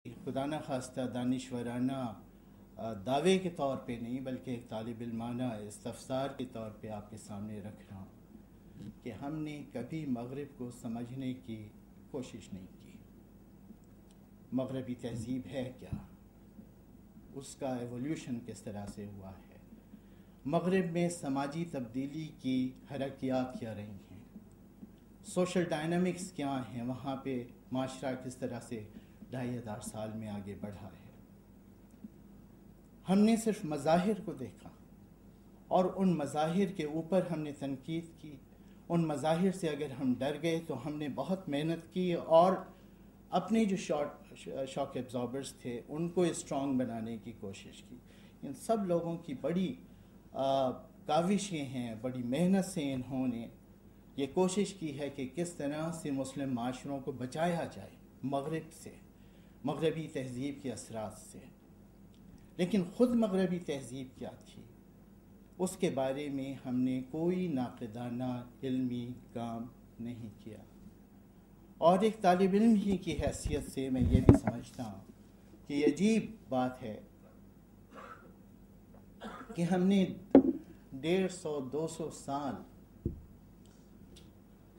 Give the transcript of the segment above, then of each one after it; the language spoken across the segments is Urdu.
خدا نخواستہ دانشورانہ دعوے کے طور پہ نہیں بلکہ ایک طالب علمانہ استفسار کے طور پہ آپ کے سامنے رکھ رہا ہوں کہ ہم نے کبھی مغرب کو سمجھنے کی کوشش نہیں کی۔ مغربی تہذیب ہے کیا، اس کا ایولیوشن کس طرح سے ہوا ہے، مغرب میں سماجی تبدیلی کی حرکیات کیا رہی ہیں، سوشل ڈائنامکس کیا ہیں، وہاں پہ معاشرہ کس طرح سے 2500 سال میں آگے بڑھا ہے۔ ہم نے صرف مظاہر کو دیکھا اور ان مظاہر کے اوپر ہم نے تنقید کی۔ ان مظاہر سے اگر ہم ڈر گئے تو ہم نے بہت محنت کی اور اپنے جو شاک ایبزاربرز تھے ان کو اسٹرانگ بنانے کی کوشش کی۔ ان سب لوگوں کی بڑی کاوشیں ہیں، بڑی محنت سے انہوں نے یہ کوشش کی ہے کہ کس طرح سے مسلم معاشروں کو بچایا جائے مغرب سے، مغربی تہذیب کے اثرات سے۔ لیکن خود مغربی تہذیب کیا تھی، اس کے بارے میں ہم نے کوئی ناقدانہ علمی کام نہیں کیا۔ اور ایک طالب علم ہی کی حیثیت سے میں یہ بھی سمجھتا ہوں کہ یہ عجیب بات ہے کہ ہم نے 150-200 سال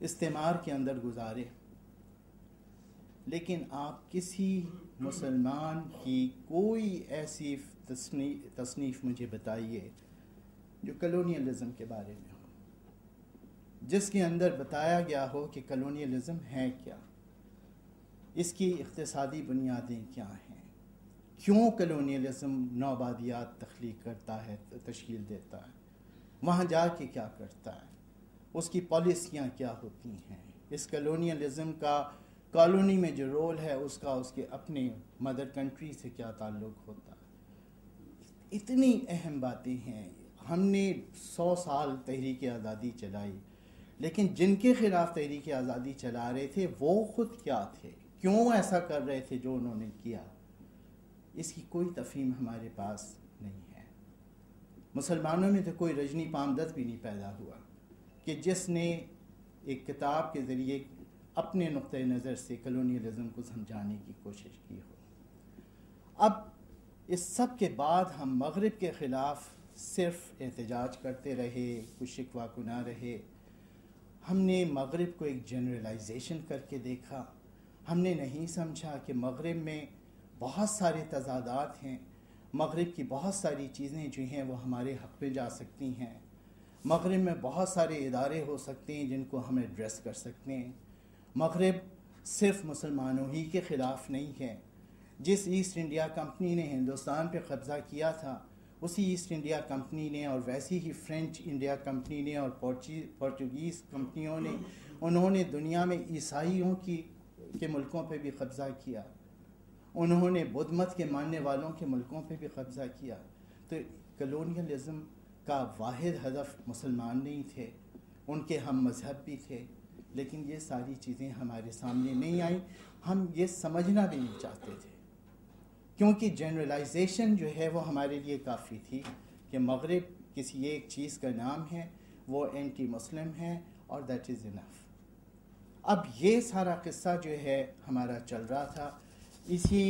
استعمار کے اندر گزارے، لیکن آپ کسی مسلمان کی کوئی ایسی تصنیف مجھے بتائیے جو کلونیلزم کے بارے میں ہو، جس کے اندر بتایا گیا ہو کہ کلونیلزم ہے کیا، اس کی اقتصادی بنیادیں کیا ہیں، کیوں کلونیلزم نوآبادیات تخلیق کرتا ہے، تشکیل دیتا ہے، وہاں جا کے کیا کرتا ہے، اس کی پالیسیاں کیا ہوتی ہیں، اس کلونیلزم کا کالونی میں جو رول ہے اس کا اس کے اپنے مدر کنٹری سے کیا تعلق ہوتا ہے۔ اتنی اہم باتیں ہیں۔ ہم نے 100 سال تحریک آزادی چلائی، لیکن جن کے خلاف تحریک آزادی چلا رہے تھے وہ خود کیا تھے، کیوں ایسا کر رہے تھے جو انہوں نے کیا، اس کی کوئی تفہیم ہمارے پاس نہیں ہے۔ مسلمانوں میں تو کوئی رجنی پامدد بھی نہیں پیدا ہوا کہ جس نے ایک کتاب کے ذریعے اپنے نقطۂ نظر سے کلونیلزم کو سمجھانے کی کوشش کی ہو۔ اب اس سب کے بعد ہم مغرب کے خلاف صرف احتجاج کرتے رہے، کچھ شکوہ کناں رہے۔ ہم نے مغرب کو ایک جنرلائزیشن کر کے دیکھا۔ ہم نے نہیں سمجھا کہ مغرب میں بہت سارے تضادات ہیں، مغرب کی بہت ساری چیزیں جو ہیں وہ ہمارے حق میں جا سکتی ہیں، مغرب میں بہت سارے ادارے ہو سکتے ہیں جن کو ہم ایڈریس کر سکتے ہیں۔ مغرب صرف مسلمانوں ہی کے خلاف نہیں ہے۔ جس ایسٹ انڈیا کمپنی نے ہندوستان پہ قبضہ کیا تھا، اسی ایسٹ انڈیا کمپنی نے اور ویسی ہی فرینچ انڈیا کمپنی نے اور پورچوگیز کمپنیوں نے، انہوں نے دنیا میں عیسائیوں کے ملکوں پہ بھی قبضہ کیا، انہوں نے بدھ مت کے ماننے والوں کے ملکوں پہ بھی قبضہ کیا۔ تو کلونیلزم کا واحد ہدف مسلمان نہیں تھے، ان کے ہم مذہب بھی تھے، لیکن یہ ساری چیزیں ہمارے سامنے نہیں آئیں۔ ہم یہ سمجھنا بھی نہیں چاہتے تھے، کیونکہ جنرلائزیشن جو ہے وہ ہمارے لیے کافی تھی کہ مغرب کسی ایک چیز کا نام ہے، وہ اینٹی مسلم ہے اور دیٹ از انف۔ اب یہ سارا قصہ جو ہے ہمارا چل رہا تھا۔ اسی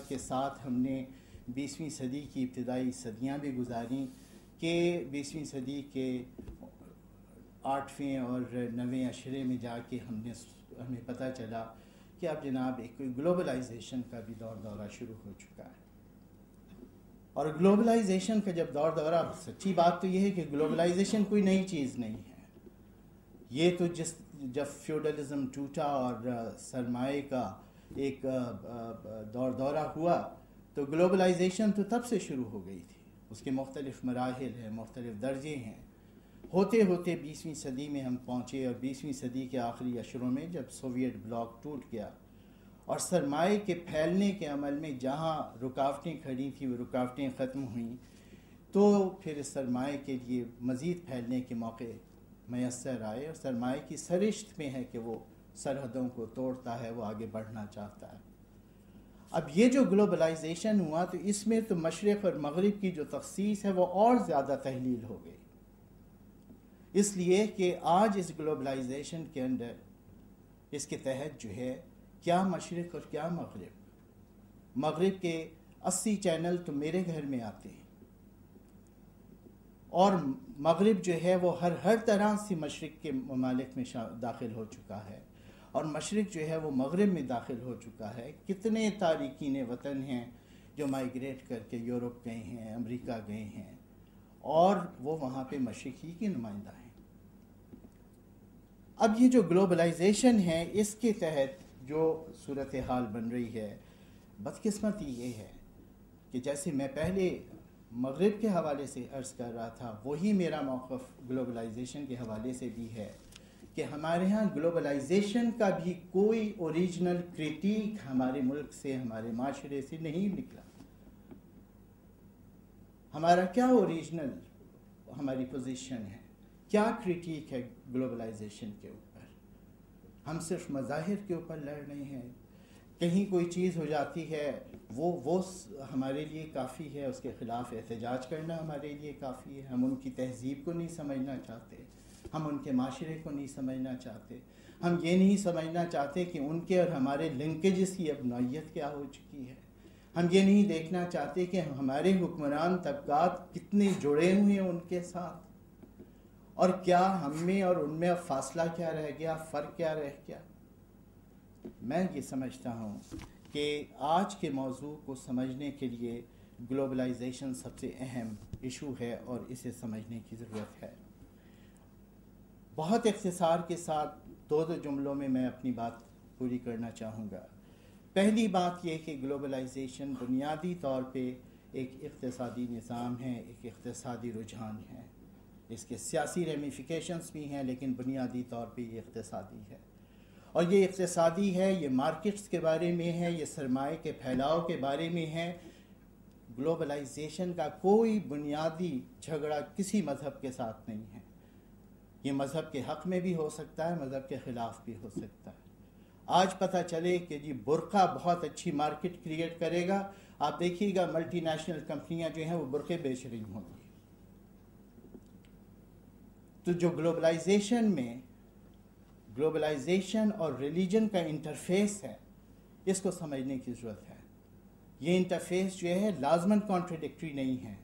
کے ساتھ ہم نے 20ویں صدی کی ابتدائی صدیاں بھی گزاریں کہ 20ویں صدی کے 8ویں اور 9ویں عشرے میں جا کے ہمیں پتہ چلا کہ اب جناب ایک گلوبلائزیشن کا بھی دورہ شروع ہو چکا ہے۔ اور گلوبلائزیشن کا جب دورہ، سچی بات تو یہ ہے کہ گلوبلائزیشن کوئی نئی چیز نہیں ہے۔ یہ تو جب فیوڈلزم ٹوٹا اور سرمایہ کا ایک دورہ ہوا تو گلوبلائزیشن تو تب سے شروع ہو گئی تھی۔ اس کے مختلف مراحل ہیں، مختلف درجے ہیں۔ ہوتے ہوتے 20ویں صدی میں ہم پہنچے اور 20ویں صدی کے آخری عشروں میں جب سوویت بلاک ٹوٹ گیا اور سرمایہ کے پھیلنے کے عمل میں جہاں رکاوٹیں کھڑی تھیں وہ رکاوٹیں ختم ہوئیں، تو پھر اس سرمایہ کے لیے مزید پھیلنے کے موقع میسر آئے، اور سرمایہ کی سرشت میں ہے کہ وہ سرحدوں کو توڑتا ہے، وہ آگے بڑھنا چاہتا ہے۔ اب یہ جو گلوبلائزیشن ہوا تو اس میں تو مشرق اور مغرب کی جو تخصیص ہے وہ اور زیادہ تحلیل ہو گئی، اس لیے کہ آج اس گلوبلائزیشن کے اندر، اس کے تحت جو ہے کیا مشرق اور کیا مغرب، مغرب کے 80 چینل تو میرے گھر میں آتے ہیں، اور مغرب جو ہے وہ ہر طرح سے مشرق کے ممالک میں داخل ہو چکا ہے، اور مشرق جو ہے وہ مغرب میں داخل ہو چکا ہے۔ کتنے تارکین وطن ہیں جو مائیگریٹ کر کے یورپ گئے ہیں، امریکہ گئے ہیں، اور وہ وہاں پہ مشرقی کی نمائندہ ہیں۔ اب یہ جو گلوبلائزیشن ہے، اس کے تحت جو صورتحال بن رہی ہے، بدقسمتی یہ ہے کہ جیسے میں پہلے مغرب کے حوالے سے عرض کر رہا تھا، وہی میرا موقف گلوبلائزیشن کے حوالے سے بھی ہے کہ ہمارے ہاں گلوبلائزیشن کا بھی کوئی اوریجنل کریٹیک ہمارے ملک سے، ہمارے معاشرے سے نہیں نکلا۔ ہمارا کیا اوریجنل ہماری پوزیشن ہے، کیا کریٹیک ہے گلوبلائزیشن کے اوپر؟ ہم صرف مظاہر کے اوپر لڑ رہے ہیں، کہیں کوئی چیز ہو جاتی ہے وہ ہمارے لیے کافی ہے، اس کے خلاف احتجاج کرنا ہمارے لیے کافی ہے۔ ہم ان کی تہذیب کو نہیں سمجھنا چاہتے، ہم ان کے معاشرے کو نہیں سمجھنا چاہتے، ہم یہ نہیں سمجھنا چاہتے کہ ان کے اور ہمارے لنکیجز کی اب نوعیت کیا ہو چکی ہے، ہم یہ نہیں دیکھنا چاہتے کہ ہمارے حکمران طبقات کتنے جڑے ہوئے ہیں ان کے ساتھ، اور کیا ہم میں اور ان میں اب فاصلہ کیا رہ گیا، فرق کیا رہ گیا۔ میں یہ سمجھتا ہوں کہ آج کے موضوع کو سمجھنے کے لیے گلوبلائزیشن سب سے اہم ایشو ہے، اور اسے سمجھنے کی ضرورت ہے۔ بہت اختصار کے ساتھ دو جملوں میں میں اپنی بات پوری کرنا چاہوں گا۔ پہلی بات یہ کہ گلوبلائزیشن بنیادی طور پہ ایک اقتصادی نظام ہے، ایک اقتصادی رجحان ہے۔ اس کے سیاسی ریمیفیکیشنز بھی ہیں، لیکن بنیادی طور پہ یہ اقتصادی ہے، اور یہ اقتصادی ہے، یہ مارکیٹس کے بارے میں ہے، یہ سرمایہ کے پھیلاؤ کے بارے میں ہے۔ گلوبلائزیشن کا کوئی بنیادی جھگڑا کسی مذہب کے ساتھ نہیں ہے۔ یہ مذہب کے حق میں بھی ہو سکتا ہے، مذہب کے خلاف بھی ہو سکتا ہے۔ آج پتہ چلے کہ جی برقع بہت اچھی مارکیٹ کریٹ کرے گا، آپ دیکھیے گا ملٹی نیشنل کمپنیاں جو ہیں وہ برقعے بیچ رہی ہوں گی۔ تو جو گلوبلائزیشن اور ریلیجن کا انٹرفیس ہے، اس کو سمجھنے کی ضرورت ہے۔ یہ انٹرفیس جو ہے لازماً کانٹریڈکٹری نہیں ہے۔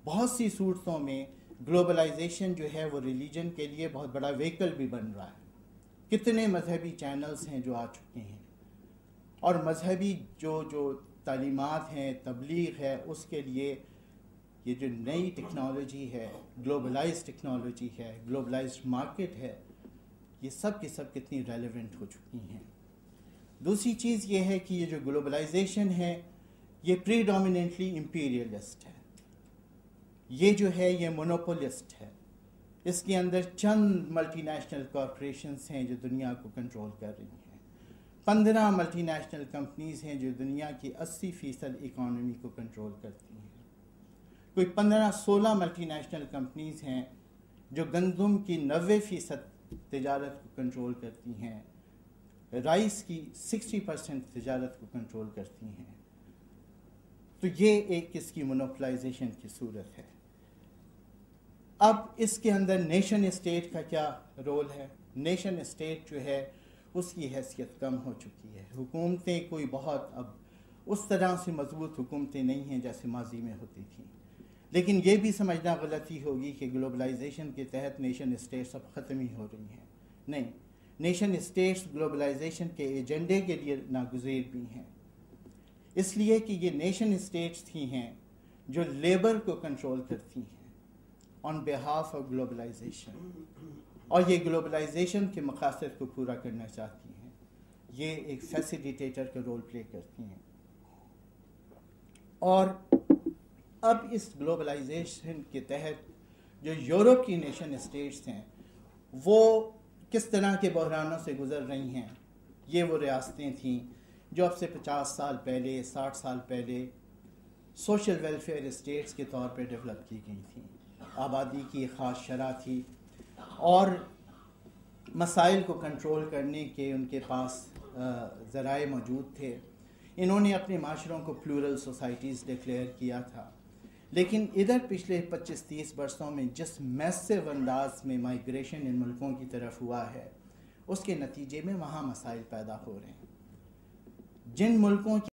بہت سی صورتوں میں گلوبلائزیشن جو ہے وہ ریلیجن کے لیے بہت بڑا ویکل بھی بن رہا ہے۔ کتنے مذہبی چینلز ہیں جو آ چکے ہیں، اور مذہبی جو تعلیمات ہیں، تبلیغ ہے، اس کے لیے یہ جو نئی ٹیکنالوجی ہے، گلوبلائزڈ ٹیکنالوجی ہے، گلوبلائزڈ مارکیٹ ہے، یہ سب کی سب کتنی ریلیونٹ ہو چکی ہیں۔ دوسری چیز یہ ہے کہ یہ جو گلوبلائزیشن ہے یہ پریڈومیننٹلی امپیریلسٹ ہے، یہ جو ہے یہ مونوپولسٹ ہے۔ اس کے اندر چند ملٹی نیشنل کارپوریشنز ہیں جو دنیا کو کنٹرول کر رہی ہیں، 15 ملٹی نیشنل کمپنیز ہیں جو دنیا کی 80% اکانومی کو کنٹرول کرتی ہیں، کوئی 15-16 ملٹی نیشنل کمپنیز ہیں جو گندم کی 90% تجارت کو کنٹرول کرتی ہیں، رائس کی 60% تجارت کو کنٹرول کرتی ہیں۔ تو یہ ایک اس کی مونوپلائزیشن کی صورت ہے۔ اب اس کے اندر نیشن اسٹیٹ کا کیا رول ہے؟ نیشن اسٹیٹ جو ہے اس کی حیثیت کم ہو چکی ہے، حکومتیں کوئی بہت اب اس طرح سے مضبوط حکومتیں نہیں ہیں جیسے ماضی میں ہوتی تھیں، لیکن یہ بھی سمجھنا غلطی ہوگی کہ گلوبلائزیشن کے تحت نیشن اسٹیٹس اب ختم ہی ہو رہی ہیں۔ نہیں، نیشن اسٹیٹس گلوبلائزیشن کے ایجنڈے کے لیے ناگزیر بھی ہیں، اس لیے کہ یہ نیشن اسٹیٹس ہی ہیں جو لیبر کو کنٹرول کرتی ہیں آن بیہاف آف گلوبلائزیشن، اور یہ گلوبلائزیشن کے مقاصد کو پورا کرنا چاہتی ہیں، یہ ایک فیسیلیٹیٹر کا رول پلے کرتی ہیں۔ اور اب اس گلوبلائزیشن کے تحت جو یورپ کی نیشن اسٹیٹس ہیں وہ کس طرح کے بحرانوں سے گزر رہی ہیں۔ یہ وہ ریاستیں تھیں جو اب سے 50 سال پہلے، 60 سال پہلے سوشل ویلفیئر اسٹیٹس کے طور پہ ڈیولپ کی گئی تھیں، آبادی کی ایک خاص شرح تھی، اور مسائل کو کنٹرول کرنے کے ان کے پاس ذرائع موجود تھے۔ انہوں نے اپنے معاشروں کو پلورل سوسائٹیز ڈکلیئر کیا تھا، لیکن ادھر پچھلے 25-30 برسوں میں جس میسو انداز میں مائیگریشن ان ملکوں کی طرف ہوا ہے، اس کے نتیجے میں وہاں مسائل پیدا ہو رہے ہیں۔ جن ملکوں کی